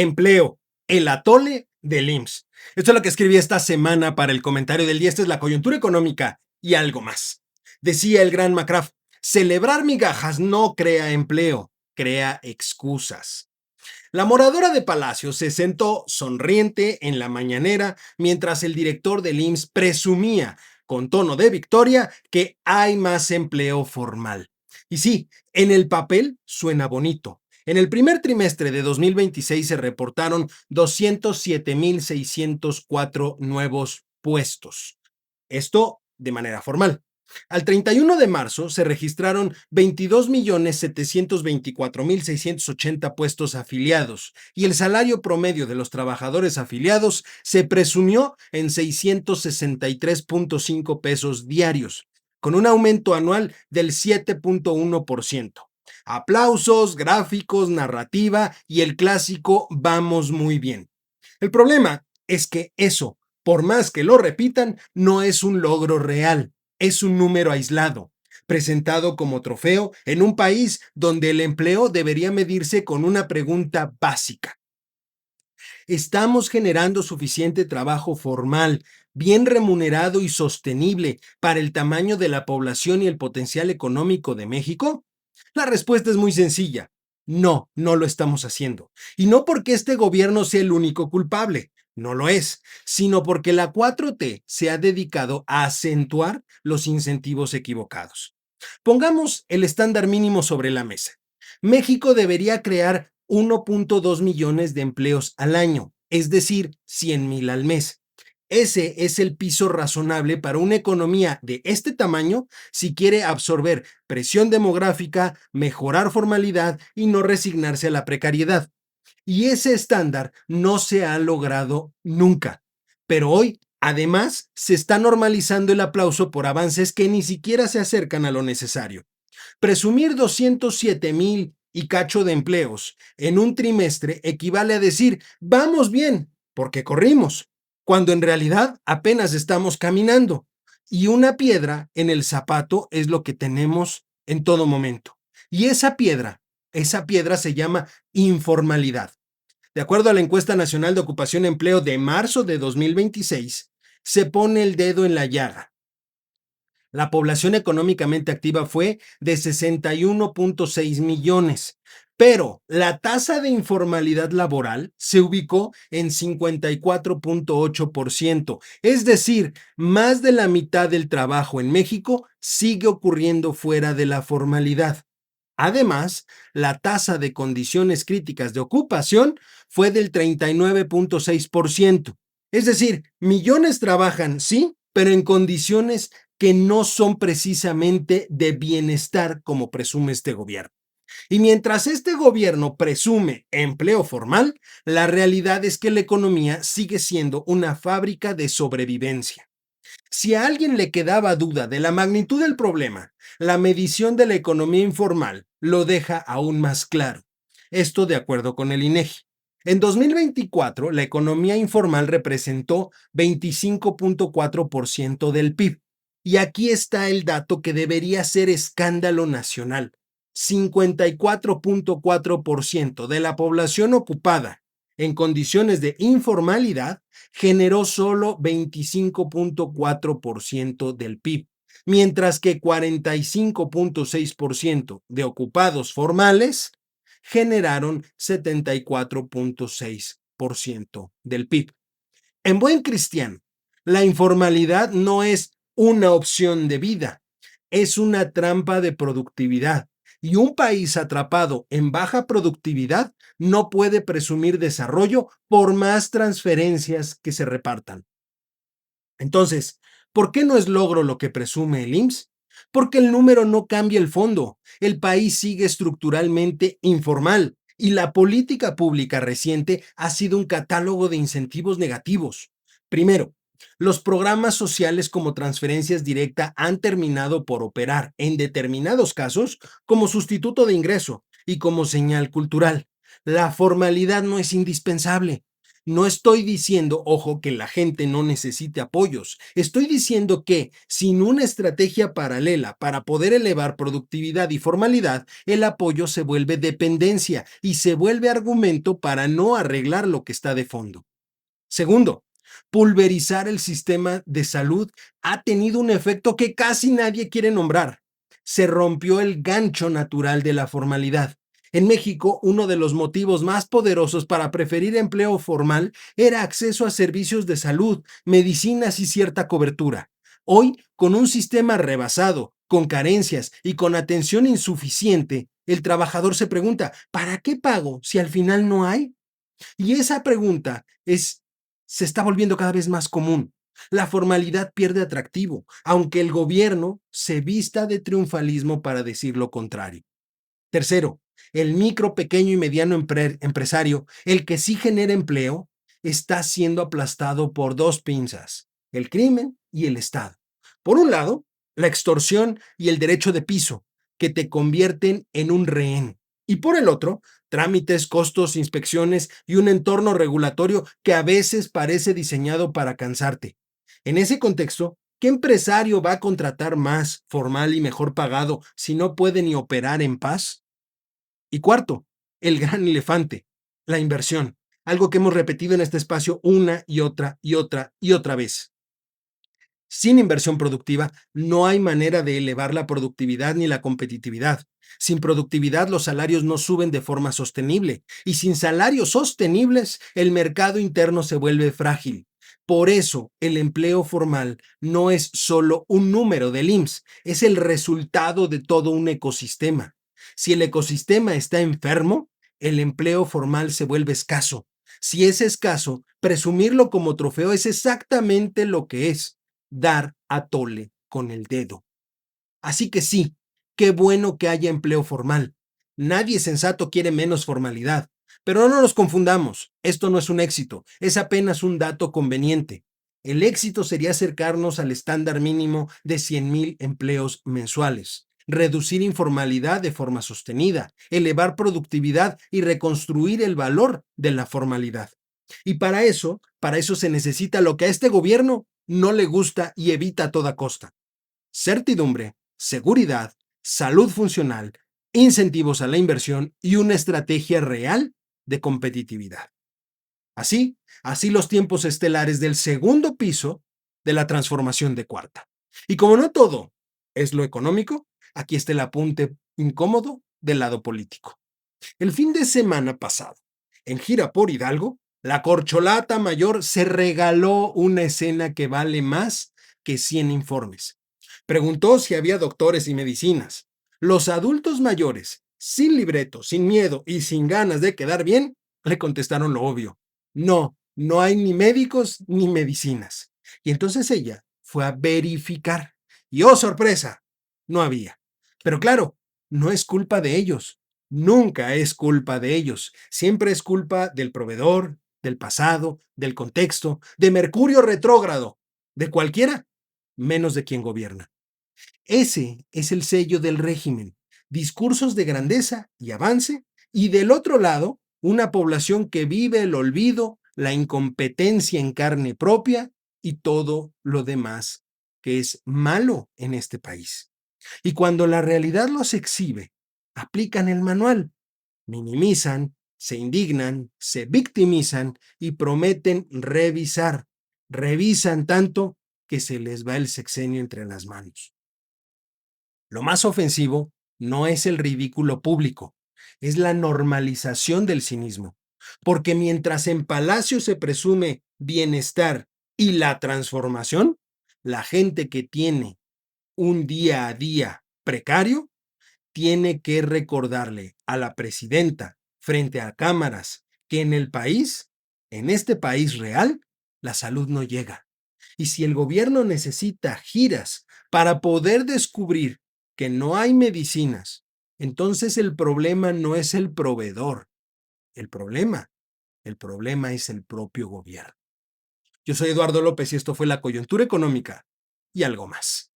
Empleo, el atole del IMSS. Esto es lo que escribí esta semana para el comentario del día. Esta es la coyuntura económica y algo más. Decía el gran McCraft, celebrar migajas no crea empleo, crea excusas. La moradora de Palacio se sentó sonriente en la mañanera mientras el director del IMSS presumía, con tono de victoria, que hay más empleo formal. Y sí, en el papel suena bonito. En el primer trimestre de 2026 se reportaron 207,604 nuevos puestos. Esto de manera formal. Al 31 de marzo se registraron 22,724,680 puestos afiliados y el salario promedio de los trabajadores afiliados se presumió en 663.5 pesos diarios, con un aumento anual del 7.1%. Aplausos, gráficos, narrativa y el clásico vamos muy bien. El problema es que eso, por más que lo repitan, no es un logro real, es un número aislado, presentado como trofeo en un país donde el empleo debería medirse con una pregunta básica. ¿Estamos generando suficiente trabajo formal, bien remunerado y sostenible para el tamaño de la población y el potencial económico de México? La respuesta es muy sencilla. No, no lo estamos haciendo. Y no porque este gobierno sea el único culpable, no lo es, sino porque la 4T se ha dedicado a acentuar los incentivos equivocados. Pongamos el estándar mínimo sobre la mesa. México debería crear 1.2 millones de empleos al año, es decir, 100,000 al mes. Ese es el piso razonable para una economía de este tamaño si quiere absorber presión demográfica, mejorar formalidad y no resignarse a la precariedad. Y ese estándar no se ha logrado nunca. Pero hoy, además, se está normalizando el aplauso por avances que ni siquiera se acercan a lo necesario. Presumir 207,000 y cacho de empleos en un trimestre equivale a decir, vamos bien, porque corrimos, cuando en realidad apenas estamos caminando. Y una piedra en el zapato es lo que tenemos en todo momento. Y esa piedra se llama informalidad. De acuerdo a la encuesta nacional de ocupación y empleo de marzo de 2026, se pone el dedo en la llaga. La población económicamente activa fue de 61.6 millones, pero la tasa de informalidad laboral se ubicó en 54.8%, es decir, más de la mitad del trabajo en México sigue ocurriendo fuera de la formalidad. Además, la tasa de condiciones críticas de ocupación fue del 39.6%. Es decir, millones trabajan, sí, pero en condiciones que no son precisamente de bienestar como presume este gobierno. Y mientras este gobierno presume empleo formal, la realidad es que la economía sigue siendo una fábrica de sobrevivencia. Si a alguien le quedaba duda de la magnitud del problema, la medición de la economía informal lo deja aún más claro. Esto de acuerdo con el INEGI. En 2024, la economía informal representó 25.4% del PIB. Y aquí está el dato que debería ser escándalo nacional. 54.4% de la población ocupada en condiciones de informalidad generó solo 25.4% del PIB, mientras que 45.6% de ocupados formales generaron 74.6% del PIB. En buen cristiano, la informalidad no es una opción de vida, es una trampa de productividad. Y un país atrapado en baja productividad no puede presumir desarrollo por más transferencias que se repartan. Entonces, ¿por qué no es logro lo que presume el IMSS? Porque el número no cambia el fondo. El país sigue estructuralmente informal y la política pública reciente ha sido un catálogo de incentivos negativos. Primero, los programas sociales como transferencias directas han terminado por operar en determinados casos como sustituto de ingreso y como señal cultural. La formalidad no es indispensable. No estoy diciendo, ojo, que la gente no necesite apoyos. Estoy diciendo que sin una estrategia paralela para poder elevar productividad y formalidad, el apoyo se vuelve dependencia y se vuelve argumento para no arreglar lo que está de fondo. Segundo, pulverizar el sistema de salud ha tenido un efecto que casi nadie quiere nombrar. Se rompió el gancho natural de la formalidad. En México, uno de los motivos más poderosos para preferir empleo formal era acceso a servicios de salud, medicinas y cierta cobertura. Hoy, con un sistema rebasado, con carencias y con atención insuficiente, el trabajador se pregunta, ¿para qué pago si al final no hay? Y esa pregunta se está volviendo cada vez más común. La formalidad pierde atractivo, aunque el gobierno se vista de triunfalismo para decir lo contrario. Tercero, el micro, pequeño y mediano empresario, el que sí genera empleo, está siendo aplastado por dos pinzas, el crimen y el Estado. Por un lado, la extorsión y el derecho de piso, que te convierten en un rehén. Y por el otro, trámites, costos, inspecciones y un entorno regulatorio que a veces parece diseñado para cansarte. En ese contexto, ¿qué empresario va a contratar más formal y mejor pagado si no puede ni operar en paz? Y cuarto, el gran elefante, la inversión, algo que hemos repetido en este espacio una y otra y otra y otra vez. Sin inversión productiva, no hay manera de elevar la productividad ni la competitividad. Sin productividad, los salarios no suben de forma sostenible. Y sin salarios sostenibles, el mercado interno se vuelve frágil. Por eso, el empleo formal no es solo un número del IMSS, es el resultado de todo un ecosistema. Si el ecosistema está enfermo, el empleo formal se vuelve escaso. Si es escaso, presumirlo como trofeo es exactamente lo que es dar a tole con el dedo. Así que sí, qué bueno que haya empleo formal. Nadie sensato quiere menos formalidad. Pero no nos confundamos, esto no es un éxito, es apenas un dato conveniente. El éxito sería acercarnos al estándar mínimo de 100,000 empleos mensuales, reducir informalidad de forma sostenida, elevar productividad y reconstruir el valor de la formalidad. Y para eso se necesita lo que a este gobierno no le gusta y evita a toda costa: certidumbre, seguridad, salud funcional, incentivos a la inversión y una estrategia real de competitividad. Así los tiempos estelares del segundo piso de la transformación de cuarta. Y como no todo es lo económico, aquí está el apunte incómodo del lado político. El fin de semana pasado, en gira por Hidalgo, la corcholata mayor se regaló una escena que vale más que 100 informes. Preguntó si había doctores y medicinas. Los adultos mayores, sin libreto, sin miedo y sin ganas de quedar bien, le contestaron lo obvio: no, no hay ni médicos ni medicinas. Y entonces ella fue a verificar. Y ¡oh, sorpresa! No había. Pero claro, no es culpa de ellos. Nunca es culpa de ellos. Siempre es culpa del proveedor, del pasado, del contexto, de Mercurio retrógrado, de cualquiera, menos de quien gobierna. Ese es el sello del régimen: discursos de grandeza y avance, y del otro lado, una población que vive el olvido, la incompetencia en carne propia y todo lo demás que es malo en este país. Y cuando la realidad los exhibe, aplican el manual: minimizan, se indignan, se victimizan y prometen revisar. Revisan tanto que se les va el sexenio entre las manos. Lo más ofensivo no es el ridículo público, es la normalización del cinismo. Porque mientras en Palacio se presume bienestar y la transformación, la gente que tiene un día a día precario tiene que recordarle a la presidenta frente a cámaras que en el país, en este país real, la salud no llega. Y si el gobierno necesita giras para poder descubrir que no hay medicinas, entonces el problema no es el proveedor, el problema, el problema es el propio gobierno. Yo soy Eduardo López y esto fue La Coyuntura Económica y algo más.